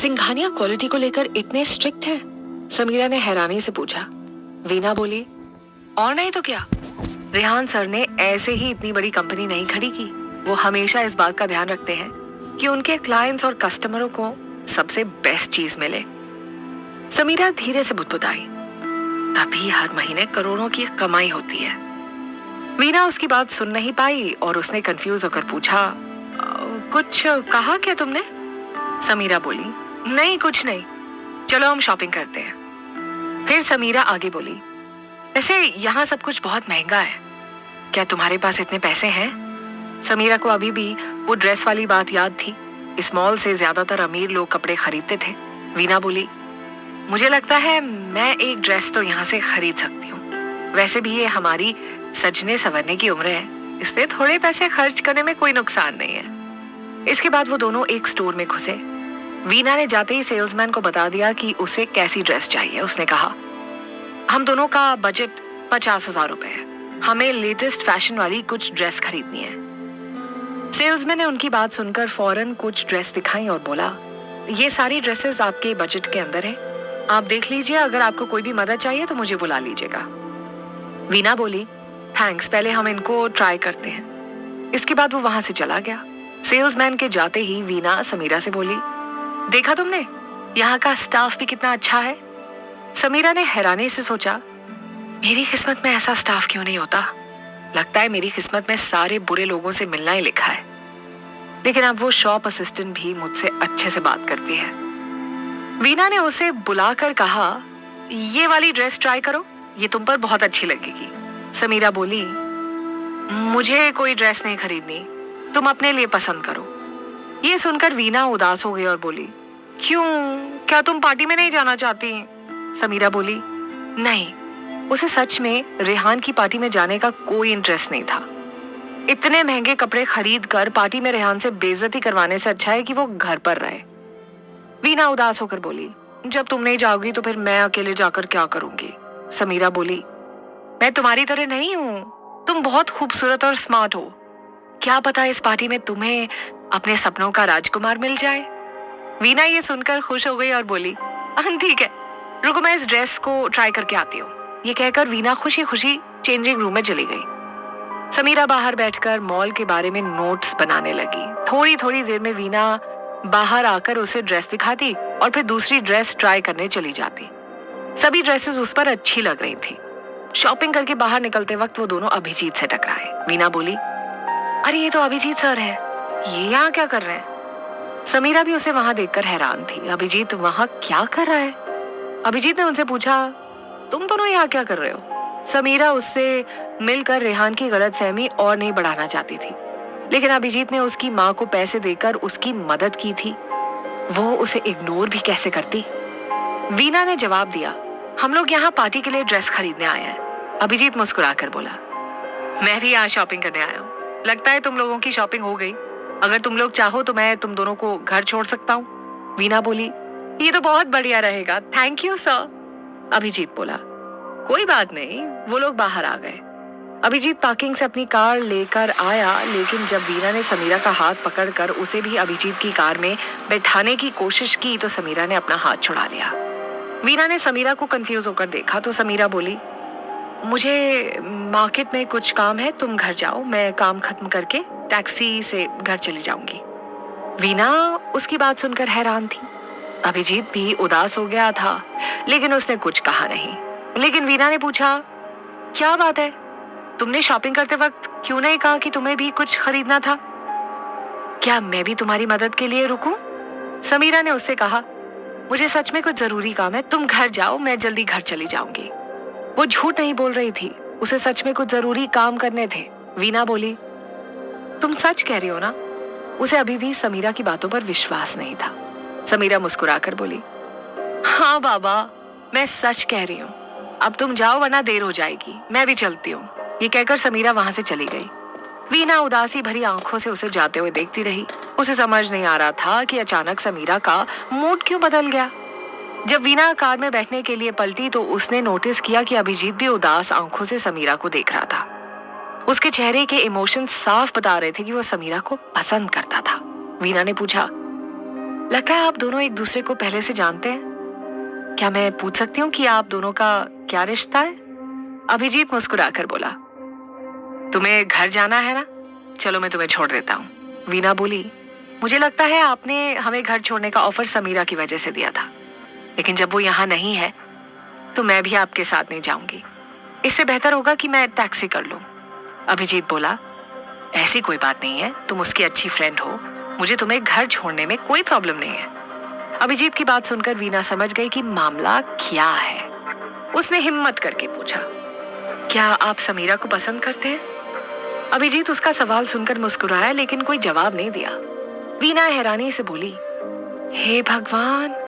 Singhania quality को लेकर इतने स्ट्रिक्ट हैं? समीरा ने हैरानी से पूछा। वीना बोली, और नहीं तो क्या, रेहान सर ने ऐसे ही इतनी बड़ी कंपनी नहीं खड़ी की। वो हमेशा इस बात का ध्यान रखते हैं कि उनके क्लाइंट्स और कस्टमरों को सबसे बेस्ट चीज मिले। समीरा धीरे से बुदबुदाई, तभी हर महीने करोड़ों की कमाई होती है। वीना उसकी बात सुन नहीं पाई और उसने कंफ्यूज होकर पूछा, कुछ कहा क्या तुमने? समीरा बोली, नहीं कुछ नहीं, चलो हम शॉपिंग करते हैं। फिर समीरा आगे बोली, वैसे यहाँ सब कुछ बहुत महंगा है, क्या तुम्हारे पास इतने पैसे हैं? समीरा को अभी भी वो ड्रेस वाली बात याद थी। इस मॉल से ज्यादातर अमीर लोग कपड़े खरीदते थे। वीना बोली, मुझे लगता है मैं एक ड्रेस तो यहाँ से खरीद सकती हूँ। वैसे भी ये हमारी सजने संवरने की उम्र है, इसलिए थोड़े पैसे खर्च करने में कोई नुकसान नहीं है। इसके बाद वो दोनों एक स्टोर में घुसे। वीना ने जाते ही सेल्समैन को बता दिया कि उसे कैसी ड्रेस चाहिए। उसने कहा, हम दोनों का बजट 50,000 रुपए है, हमें लेटेस्ट फैशन वाली कुछ ड्रेस खरीदनी है। सेल्समैन ने उनकी बात सुनकर फौरन कुछ ड्रेस दिखाई और बोला, ये सारी ड्रेसेस आपके बजट के अंदर है, आप देख लीजिए, अगर आपको कोई भी मदद चाहिए तो मुझे बुला लीजिएगा। वीना बोली, थैंक्स, पहले हम इनको ट्राई करते हैं। इसके बाद वो वहां से चला गया। सेल्समैन के जाते ही वीना समीरा से बोली, देखा तुमने, यहाँ का स्टाफ भी कितना अच्छा है। समीरा ने हैरानी से सोचा, मेरी किस्मत में ऐसा स्टाफ क्यों नहीं होता? लगता है मेरी किस्मत में सारे बुरे लोगों से मिलना ही लिखा है। लेकिन अब वो शॉप असिस्टेंट भी मुझसे अच्छे से बात करती है। वीना ने उसे बुलाकर कहा, ये वाली ड्रेस ट्राई करो, ये तुम पर बहुत अच्छी लगेगी। समीरा बोली, मुझे कोई ड्रेस नहीं खरीदनी, तुम अपने लिए पसंद करो। ये सुनकर वीना उदास हो गई और बोली, क्यों, क्या तुम पार्टी में नहीं जाना चाहती? समीरा बोली, नहीं, उसे सच में रेहान की पार्टी में जाने का कोई इंटरेस्ट नहीं था। इतने महंगे कपड़े खरीद कर पार्टी में रेहान से बेइज्जती करवाने से अच्छा है कि वो घर पर रहे। वीना उदास होकर बोली, जब तुम नहीं जाओगी तो फिर मैं अकेले जाकर क्या करूंगी? समीरा बोली, मैं तुम्हारी तरह नहीं हूँ, तुम बहुत खूबसूरत और स्मार्ट हो, क्या पता इस पार्टी में तुम्हें अपने सपनों का राजकुमार मिल जाए। वीना ये सुनकर खुश हो गई और बोली, ठीक है, रुको मैं इस ड्रेस को ट्राई करके आती हूँ। ये कहकर वीना खुशी खुशी चेंजिंग रूम में चली गई। समीरा बाहर बैठकर मॉल के बारे में नोट्स बनाने लगी। थोड़ी थोड़ी देर में वीना बाहर आकर उसे ड्रेस दिखाती और फिर दूसरी ड्रेस ट्राई करने चली जाती। सभी ड्रेसेस उस पर अच्छी लग रही थी। शॉपिंग करके बाहर निकलते वक्त वो दोनों अभिजीत से टकराए। वीना बोली, अरे ये तो अभिजीत सर है, ये यहाँ क्या कर रहे हैं? समीरा भी उसे वहां देखकर हैरान थी। अभिजीत वहां क्या कर रहा है? अभिजीत ने उनसे पूछा, तुम दोनों यहाँ क्या कर रहे हो? समीरा उससे मिलकर रेहान की गलतफहमी और नहीं बढ़ाना चाहती थी, लेकिन अभिजीत ने उसकी माँ को पैसे देकर उसकी मदद की थी, वो उसे इग्नोर भी कैसे करती? वीना ने जवाब दिया, हम लोग यहाँ पार्टी के लिए ड्रेस खरीदने आए हैं। अभिजीत मुस्कुराकर बोला, मैं भी यहाँ शॉपिंग करने आया हूँ, लगता है तुम लोगों की शॉपिंग हो गई, अगर तुम लोग चाहो तो मैं तुम दोनों को घर छोड़ सकता हूँ। वीना बोली, ये तो बहुत बढ़िया रहेगा, थैंक यू सर। अभिजीत बोला, कोई बात नहीं। वो लोग बाहर आ गए। अभिजीत पार्किंग से अपनी कार लेकर आया, लेकिन जब वीना ने समीरा का हाथ पकड़कर उसे भी अभिजीत की कार में बैठाने की कोशिश की तो समीरा ने अपना हाथ छुड़ा लिया। वीना ने समीरा को कंफ्यूज होकर देखा तो समीरा बोली, मुझे मार्केट में कुछ काम है, तुम घर जाओ, मैं काम खत्म करके टैक्सी से घर चली जाऊंगी। वीना उसकी बात सुनकर हैरान थी। अभिजीत भी उदास हो गया था, लेकिन उसने कुछ कहा नहीं। लेकिन वीना ने पूछा, क्या बात है, तुमने शॉपिंग करते वक्त क्यों नहीं कहा कि तुम्हें भी कुछ खरीदना था? क्या मैं भी तुम्हारी मदद के लिए रुकूं? समीरा ने उससे कहा, मुझे सच में कुछ जरूरी काम है, तुम घर जाओ, मैं जल्दी घर चली जाऊंगी। वो झूठ नहीं बोल रही थी, उसे सच में कुछ जरूरी काम करने थे। वीना बोली, तुम सच कह रही हो ना? उसे अभी भी समीरा की बातों पर विश्वास नहीं था। समीरा मुस्कुराकर बोली, हाँ बाबा, मैं सच कह रही हूँ, अब तुम जाओ वरना देर हो जाएगी, मैं भी चलती हूँ। ये कहकर समीरा वहां से चली गई। वीना उदासी भरी आंखों से उसे जाते हुए देखती रही। उसे समझ नहीं आ रहा था कि अचानक समीरा का मूड क्यों बदल गया। जब वीना कार में बैठने के लिए पलटी तो उसने नोटिस किया कि अभिजीत भी उदास आंखों से समीरा को देख रहा था। उसके चेहरे के इमोशन साफ बता रहे थे कि वो समीरा को पसंद करता था। वीना ने पूछा, लगता है आप दोनों एक दूसरे को पहले से जानते हैं। क्या मैं पूछ सकती हूँ कि आप दोनों का क्या रिश्ता है? अभिजीत मुस्कुराकर बोला। तुम्हें घर जाना है ना, चलो मैं तुम्हें छोड़ देता हूँ। वीना बोली, मुझे लगता है आपने हमें घर छोड़ने का ऑफर समीरा की वजह से दिया था, लेकिन जब वो यहाँ नहीं है तो मैं भी आपके साथ नहीं जाऊंगी। इससे बेहतर होगा कि मैं टैक्सी कर लूं। अभिजीत बोला, ऐसी कोई बात नहीं है, तुम उसकी अच्छी फ्रेंड हो, मुझे तुम्हें घर छोड़ने में कोई प्रॉब्लम नहीं है। अभिजीत की बात सुनकर वीना समझ गई कि मामला क्या है। उसने हिम्मत करके पूछा, क्या आप समीरा को पसंद करते हैं? अभिजीत उसका सवाल सुनकर मुस्कुराया, लेकिन कोई जवाब नहीं दिया। वीना हैरानी से बोली, हे भगवान,